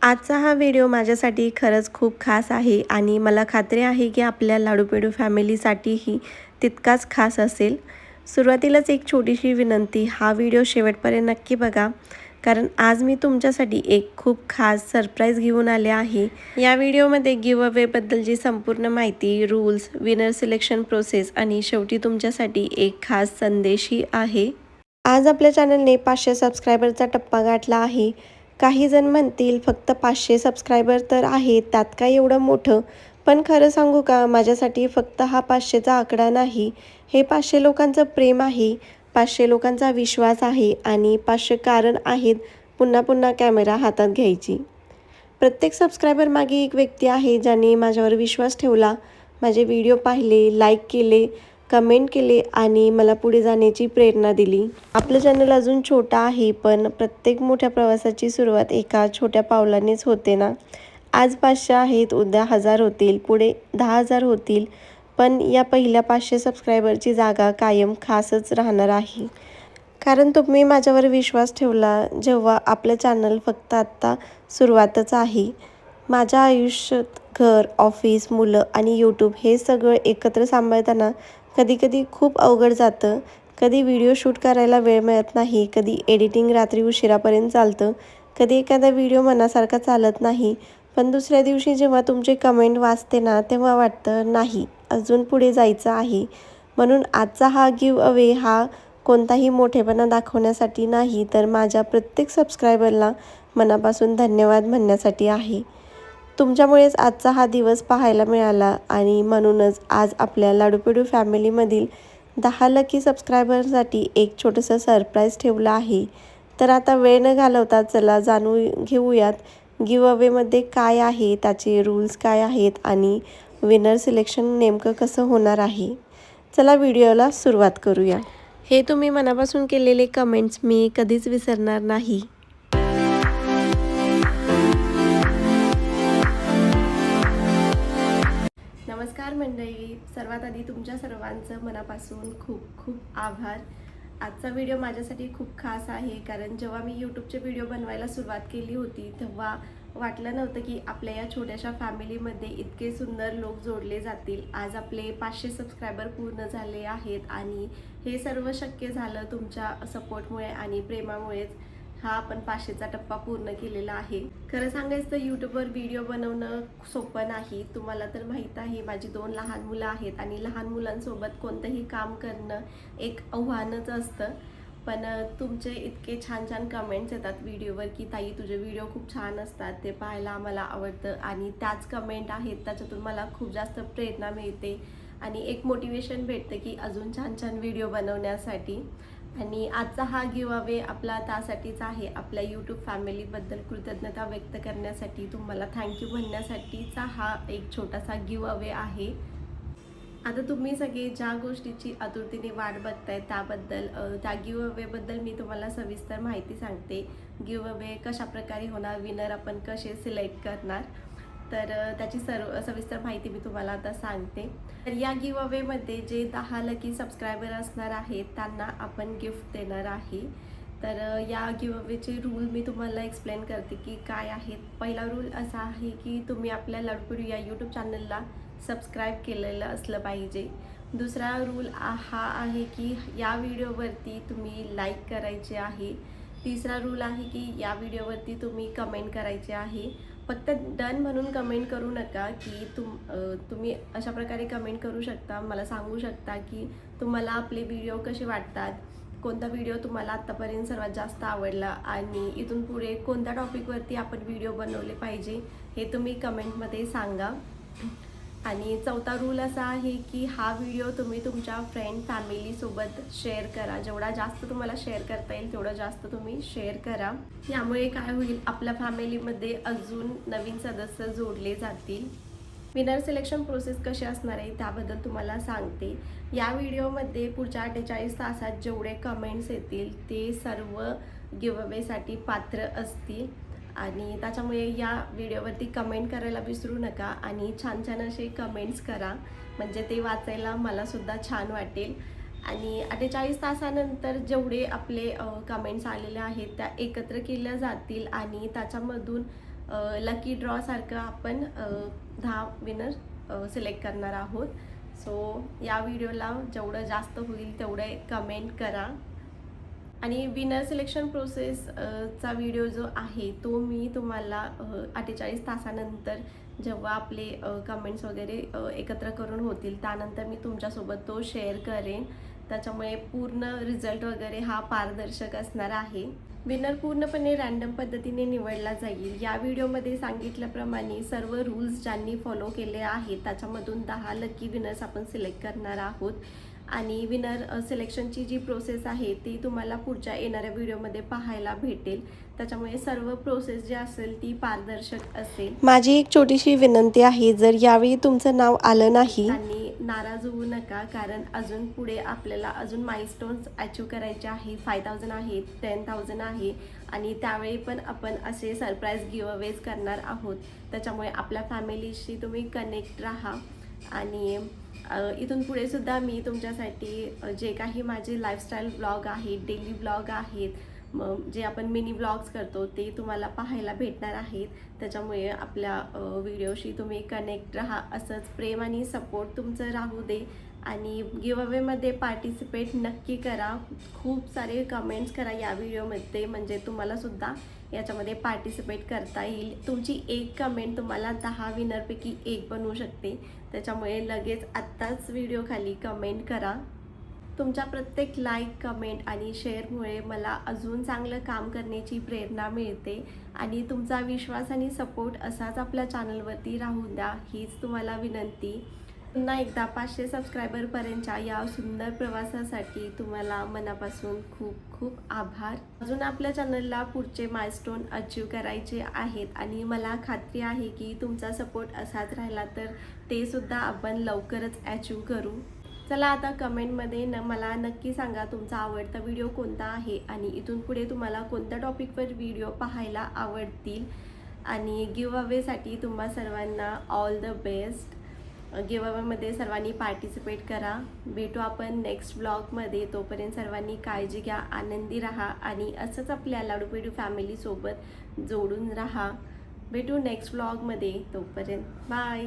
आजचा हा व्हिडिओ माझ्यासाठी खरंच खूप खास आहे आणि मला खात्री आहे की आपल्या लाडूपेडू फॅमिलीसाठीही तितकाच खास असेल. सुरुवातीलाच एक छोटीशी विनंती, हा व्हिडिओ शेवटपर्यंत नक्की बघा, कारण आज मी तुमच्यासाठी एक खूप खास सरप्राईज घेऊन आले आहे. या व्हिडिओमध्ये गिव्ह अवेबद्दलची संपूर्ण माहिती, रूल्स, विनर सिलेक्शन प्रोसेस आणि शेवटी तुमच्यासाठी एक खास संदेशही आहे. आज आपल्या चॅनलने 500 सबस्क्रायबरचा टप्पा गाठला आहे. काही जण म्हणतील फक्त 500 सबस्क्रायबर तर आहेत, त्यात काय एवढं मोठं. पण खरं सांगू का, माझ्यासाठी फक्त हा 500चा आकडा नाही, हे 500 लोकांचं प्रेम आहे, 500 लोकांचा विश्वास आहे आणि 500 कारण आहेत पुन्हा पुन्हा कॅमेरा हातात घ्यायची. प्रत्येक सबस्क्रायबर मागे एक व्यक्ती आहे ज्याने माझ्यावर विश्वास ठेवला, माझे व्हिडिओ पाहिले, लाईक केले, कमेंट केले आणि मला पुढे जाण्याची प्रेरणा दिली. आपलं चॅनल अजून छोटं आहे, पण प्रत्येक मोठ्या प्रवासाची सुरुवात एका छोट्या पावलानेच होते ना. आज 500 आहेत, उद्या 1000 होतील, पुढे 10,000 होतील, पण या पहिल्या 500 सबस्क्रायबरची जागा कायम खासच राहणार आहे. कारण तुम्ही माझ्यावर विश्वास ठेवला जेव्हा आपलं चॅनल फक्त आत्ता सुरुवातच आहे. माझ्या आयुष्यात घर, ऑफिस, मुलं आणि यूट्यूब हे सगळं एकत्र सांभाळताना कधी-कधी खूप अवघड जातं. कधी व्हिडिओ शूट करायला वेळ मिळत नाही, कधी एडिटिंग रात्री उशिरापर्यंत चालतं, कधी एखादा व्हिडिओ मनासारखा चालत नाही. पण दुसऱ्या दिवशी जेव्हा तुमचे कमेंट वाचते ना, तेव्हा वाटतं नाही, अजून पुढे जायचं आहे. म्हणून आजचा हा गिव्ह अवे हा कोणताही मोठेपणा दाखवण्यासाठी नाही, तर माझ्या प्रत्येक सबस्क्रायबरला मनापासून धन्यवाद म्हणण्यासाठी आहे. तुमच्यामुळेच आजचा हा दिवस पाहायला मिळाला आणि म्हणूनच आज आपल्या लाडूपेडू फॅमिलीमधील 10 लकी सबस्क्रायबरसाठी एक छोटंसं सरप्राईज ठेवलं आहे. तर आता वेळ न घालवता चला जाणून घेऊयात गिव्ह अवेमध्ये काय आहे, त्याचे रूल्स काय आहेत आणि विनर सिलेक्शन नेमकं कसं होणार आहे. चला व्हिडिओला सुरुवात करूया. हे तुम्ही मनापासून केलेले कमेंट्स मी कधीच विसरणार नाही. नमस्कार मंडळी, सर्वात आधी तुमच्या सर्वांचं मनापासून खूप खूप आभार. आजचा व्हिडिओ माझ्यासाठी खूप खास आहे, कारण जेव्हा मी यूट्यूबचे व्हिडिओ बनवायला सुरुवात केली होती तेव्हा वाटलं नव्हतं की आपल्या या छोट्याशा फॅमिलीमध्ये इतके सुंदर लोक जोडले जातील. आज आपले 500 सबस्क्रायबर पूर्ण झाले आहेत आणि हे सर्व शक्य झालं तुमच्या सपोर्टमुळे आणि प्रेमामुळेच. हा आपण 500चा टप्पा पूर्ण केलेला आहे. खरं सांगायचं तर यूट्यूबवर व्हिडिओ बनवणं सोपं नाही. तुम्हाला तर माहीत आहे, माझी 2 लहान मुलं आहेत आणि लहान मुलांसोबत कोणतंही काम करणं एक आव्हानच असतं. पण तुमचे इतके छान छान कमेंट्स येतात व्हिडिओवर की ताई तुझे व्हिडिओ खूप छान असतात, ते पाहायला आम्हाला आवडतं आणि त्याच कमेंट आहेत त्याच्यातून मला खूप जास्त प्रेरणा मिळते आणि एक मोटिवेशन भेटतं की अजून छान छान व्हिडिओ बनवण्यासाठी. आणि आजचा हा गिव्ह अवे आपला त्यासाठीच आहे, आपल्या यूट्यूब फॅमिलीबद्दल कृतज्ञता व्यक्त करण्यासाठी, तुम्हाला थँक्यू म्हणण्यासाठीचा हा एक छोटासा गिव्ह अवे आहे. आता तुम्ही सगळे ज्या गोष्टीची आतुरतेने वाट बघताय त्याबद्दल त्या गिव्ह अवेबद्दल मी तुम्हाला सविस्तर माहिती सांगते. गिव्ह अवे कशाप्रकारे होणार, विनर आपण कसे सिलेक्ट करणार, तर त्याची सविस्तर माहिती मी तुम्हाला आता सांगते. तर या गिव्ह अवेमध्ये जे 10 लकी सबस्क्रायबर असणार आहेत त्यांना आपण गिफ्ट देणार आहे. तर या गिव्ह अवेचे रूल मी तुम्हाला एक्सप्लेन करते की काय आहेत. पहिला रूल असा आहे की तुम्ही आपल्या लाडूपेडू या यूट्यूब चॅनलला सबस्क्राईब केलेलं असलं पाहिजे. दुसरा रूल हा आहे की या व्हिडिओवरती तुम्ही लाईक करायचे आहे. तिसरा रूल आहे की या व्हिडिओवरती तुम्ही कमेंट करायचे आहे. फक्त डन म्हणून कमेंट करू नका की तुम्ही अशा प्रकारे कमेंट करू शकता, मला सांगू शकता की तुम्हाला आपले व्हिडिओ कसे वाटतात, कोणता व्हिडिओ तुम्हाला आत्तापर्यंत सर्वात जास्त आवडला आणि इथून पुढे कोणत्या टॉपिकवरती आपण व्हिडिओ बनवले पाहिजे हे तुम्ही कमेंटमध्ये सांगा. आणि चौथा रूल असा आहे की हा व्हिडिओ तुम्ही तुमच्या फ्रेंड फॅमिलीसोबत शेअर करा. जेवढा जास्त तुम्हाला शेअर करता येईल तेवढं जास्त तुम्ही शेअर करा. यामुळे काय होईल, आपल्या फॅमिलीमध्ये अजून नवीन सदस्य जोडले जातील. विनर सिलेक्शन प्रोसेस कशी असणार आहे त्याबद्दल तुम्हाला सांगते. या व्हिडिओमध्ये पुढच्या 48 तासात जेवढे कमेंट्स येतील ते सर्व गिव्ह अवेसाठी पात्र असतील आणि त्याच्यामुळे या व्हिडिओवरती कमेंट करायला विसरू नका आणि छान छान असे कमेंट्स करा, म्हणजे ते वाचायला मलासुद्धा छान वाटेल. आणि 48 तासानंतर जेवढे आपले कमेंट्स आलेले आहेत त्या एकत्र केल्या जातील आणि त्याच्यामधून लकी ड्रॉसारखं आपण 10 विनर सिलेक्ट करणार आहोत. सो या व्हिडिओला जेवढं जास्त होईल तेवढे कमेंट करा. आणि विनर सिलेक्शन प्रोसेस चा व्हिडिओ जो आहे तो मी तुम्हाला 48 तासानंतर जेव्हा आपले कमेंट्स वगैरे एकत्र करून होतील त्यानंतर मी तुमच्यासोबत तो शेअर करेन. त्याच्यामुळे पूर्ण रिझल्ट वगैरे हा पारदर्शक असणार आहे. विनर पूर्णपणे रँडम पद्धतीने निवडला जाईल. या व्हिडिओमध्ये सांगितल्याप्रमाणे सर्व रूल्स ज्यांनी फॉलो केले आहेत त्याच्यामधून 10 लकी विनर्स आपण सिलेक्ट करणार आहोत. आणि विनर सिलेक्शनची जी प्रोसेस आहे ती तुम्हाला पुढच्या येणाऱ्या व्हिडिओमध्ये पाहायला भेटेल. त्याच्यामुळे सर्व प्रोसेस जी असेल ती पारदर्शक असेल. माझी एक छोटीशी विनंती आहे, जर यावेळी तुमचं नाव आलं नाही आणि नाराज होऊ नका, कारण अजून पुढे आपल्याला अजून माइलस्टोन्स अचीव करायचे आहे. 5000 आहे, 10,000 आहे आणि त्यावेळी पण आपण असे सरप्राईज गिव्हअवेज करणार आहोत. त्याच्यामुळे आपल्या फॅमिलीशी तुम्ही कनेक्ट राहा. आणि इथून पुढे सुद्धा मी तुमच्यासाठी जे काही माझे लाईफस्टाईल ब्लॉग आहेत, डेली ब्लॉग आहेत, जे आपण मिनी ब्लॉग्स करतो ते तुम्हाला पाहायला भेटणार आहेत. त्याच्यामुळे आपल्या व्हिडिओशी तुम्ही कनेक्ट राहा. असंच प्रेम आणि सपोर्ट तुमचं राहू दे. आणि गिव्हअवेमध्ये पार्टिसिपेट नक्की करा. खूप सारे कमेंट्स करा या व्हिडिओमध्ये, म्हणजे तुम्हालासुद्धा याच्यामध्ये पार्टिसिपेट करता येईल. तुमची एक कमेंट तुम्हाला 10 विनरपैकी एक बनवू शकते. त्याच्यामुळे लगेच आत्ताच व्हिडिओ खाली कमेंट करा. तुमच्या प्रत्येक लाईक, कमेंट आणि शेअरमुळे मला अजून चांगलं काम करण्याची प्रेरणा मिळते. आणि तुमचा विश्वास आणि सपोर्ट असाच आपल्या चॅनलवरती राहू द्या हीच तुम्हाला विनंती. पुन्हा एकदा 500 सबस्क्रायबरपर्यंतच्या या सुंदर प्रवासासाठी तुम्हाला मनापासून खूप खूप आभार. अजून आपल्या चॅनलला पुढचे माइलस्टोन अचीव करायचे आहेत आणि मला खात्री आहे की तुमचा सपोर्ट असाच राहिला तर ते सुद्धा आपण लवकरच अचीव करू. चला आता कमेंटमध्ये मला नक्की सांगा तुमचा आवडता व्हिडिओ कोणता आहे आणि इथून पुढे तुम्हाला कोणत्या टॉपिकवर व्हिडिओ पाहायला आवडतील. आणि गिव्हअवेसाठी तुम्हा सर्वांना ऑल द बेस्ट. गिव्हअवेमध्ये सर्वांनी पार्टिसिपेट करा. भेटू आपण नेक्स्ट ब्लॉगमध्ये. तोपर्यंत सर्वांनी काळजी घ्या, आनंदी राहा आणि असंच आपल्या लाडूपेडू फॅमिलीसोबत जोडून राहा. भेटू नेक्स्ट ब्लॉगमध्ये. तोपर्यंत बाय.